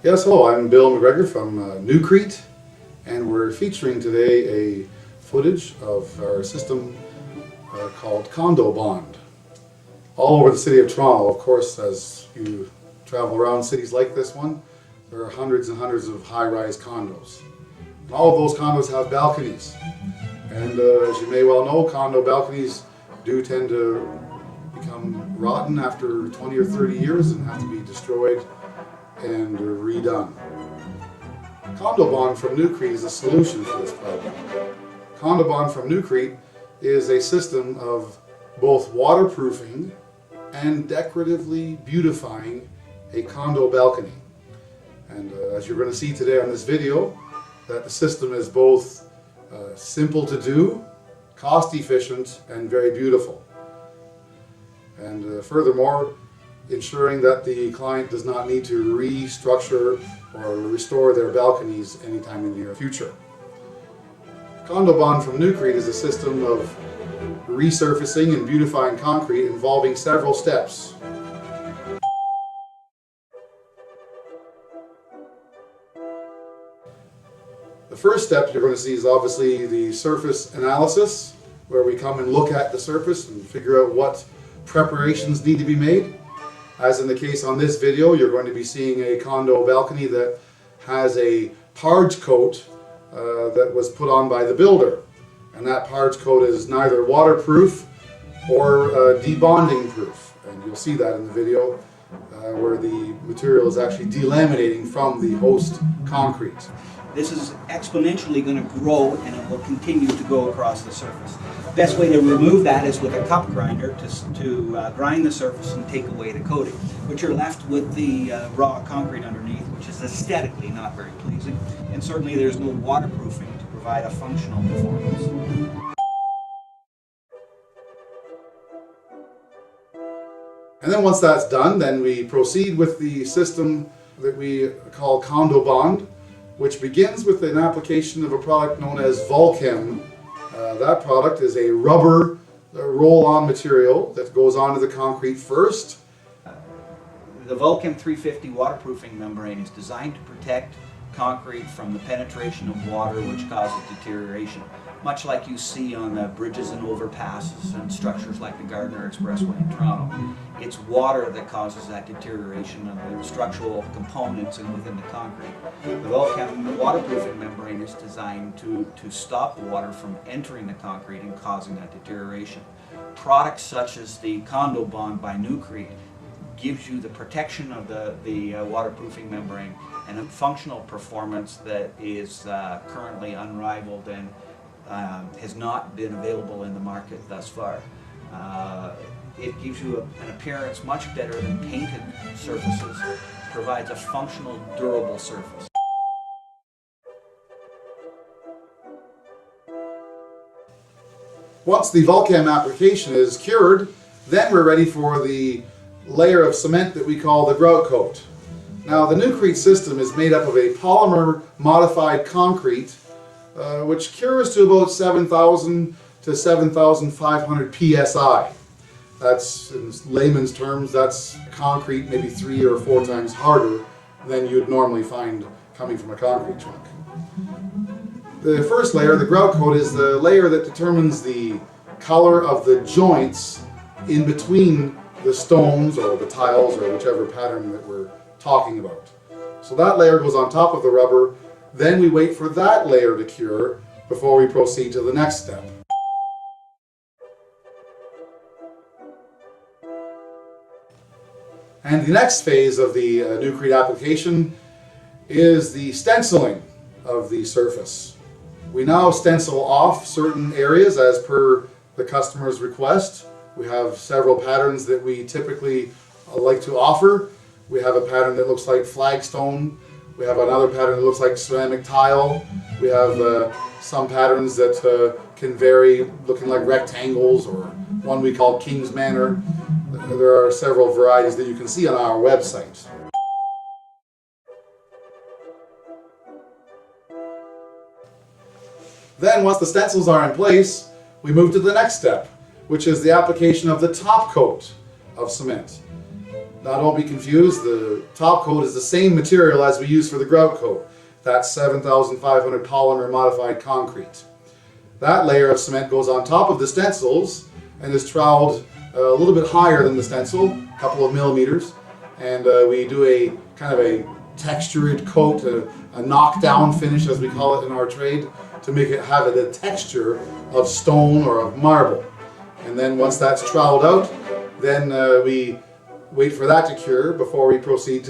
Yes, hello, I'm Bill McGregor from Newcrete, and we're featuring today a footage of our system called CondoBond. All over the city of Toronto, of course, as you travel around cities like this one, there are hundreds and hundreds of high-rise condos. And all of those condos have balconies. And as you may well know, condo balconies do tend to become rotten after 20 or 30 years and have to be destroyed and redone. CondoBond from Newcrete is a solution for this problem. CondoBond from Newcrete is a system of both waterproofing and decoratively beautifying a condo balcony. And as you're going to see today on this video, that the system is both simple to do, cost efficient, and very beautiful. And furthermore, ensuring that the client does not need to restructure or restore their balconies anytime in the near future. CondoBond from Newcrete is a system of resurfacing and beautifying concrete involving several steps. The first step you're going to see is obviously the surface analysis, where we come and look at the surface and figure out what preparations need to be made. As in the case on this video, you're going to be seeing a condo balcony that has a parge coat that was put on by the builder. And that parge coat is neither waterproof or debonding proof. And you'll see that in the video where the material is actually delaminating from the host concrete. This is exponentially going to grow, and it will continue to go across the surface. The best way to remove that is with a cup grinder to grind the surface and take away the coating. But you're left with the raw concrete underneath, which is aesthetically not very pleasing. And certainly there's no waterproofing to provide a functional performance. And then once that's done, then we proceed with the system that we call CondoBond, which begins with an application of a product known as Vulchem. That product is a rubber roll-on material that goes onto the concrete first. The Vulchem 350 waterproofing membrane is designed to protect concrete from the penetration of water, which causes deterioration, much like you see on the bridges and overpasses and structures like the Gardiner Expressway in Toronto. It's water that causes that deterioration of the structural components and within the concrete. The Vulchem waterproofing membrane is designed to stop the water from entering the concrete and causing that deterioration. Products such as the CondoBond by Newcrete gives you the protection of the waterproofing membrane and a functional performance that is currently unrivaled and has not been available in the market thus far. It gives you an appearance much better than painted surfaces, provides a functional, durable surface. Once the Vulchem application is cured, then we're ready for the layer of cement that we call the grout coat. Now, the Newcrete system is made up of a polymer modified concrete which cures to about 7,000 to 7,500 psi. That's, in layman's terms, that's concrete maybe 3 or 4 times harder than you'd normally find coming from a concrete chunk. The first layer, the grout coat, is the layer that determines the color of the joints in between the stones or the tiles or whichever pattern that we're talking about. So that layer goes on top of the rubber. Then we wait for that layer to cure before we proceed to the next step. And the next phase of the Newcrete application is the stenciling of the surface. We now stencil off certain areas as per the customer's request. We have several patterns that we typically like to offer. We have a pattern that looks like flagstone. We have another pattern that looks like ceramic tile. We have some patterns that can vary, looking like rectangles, or one we call King's Manor. There are several varieties that you can see on our website. Then, once the stencils are in place, we move to the next step, which is the application of the top coat of cement. Now don't be confused, the top coat is the same material as we use for the grout coat. That's 7,500 polymer modified concrete. That layer of cement goes on top of the stencils and is troweled a little bit higher than the stencil, a couple of millimeters, and we do a kind of a textured coat, a knockdown finish as we call it in our trade, to make it have the texture of stone or of marble. And then once that's troweled out, then we wait for that to cure before we proceed to